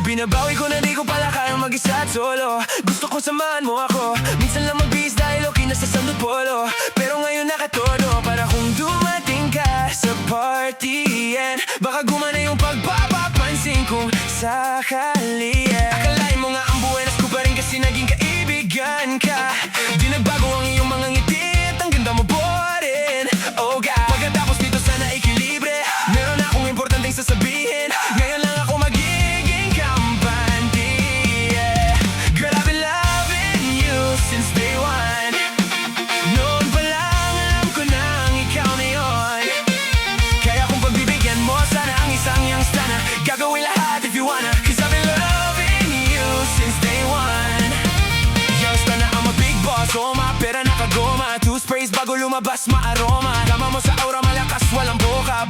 Binabawi ko na di ko pala kayang mag-isa at solo. Gusto kong samahan mo ako. Minsan lang magbihis dahil okay na sa Sandul Polo. Pero ngayon nakatodo para kung dumating ka sa party, and baka gumana yung pagpapapansin kung sakali, Akalain mo nga ang buwenas ko pa rin kasi naging kaibigan ka. Di nagbago ang iyong mga ngiti at ang ganda mo pa rin. Oh God, pagkatapos nito sana ikilibre. Meron akong importanteng sasabihin. Ngayon lang ako magiging kampante, Girl, I've been loving you since day one. Noon pa lang alam ko nang ikaw na yun. Kaya kung pagbibigyan mo sana ang isang youngster na gagawin lahat if you wanna. Cause I've been loving you since day one. Youngster na I'm a big boss, oh my pera nakagoma. Two sprays bago lumabas maaroma. Tama mo sa aura malakas walang boka.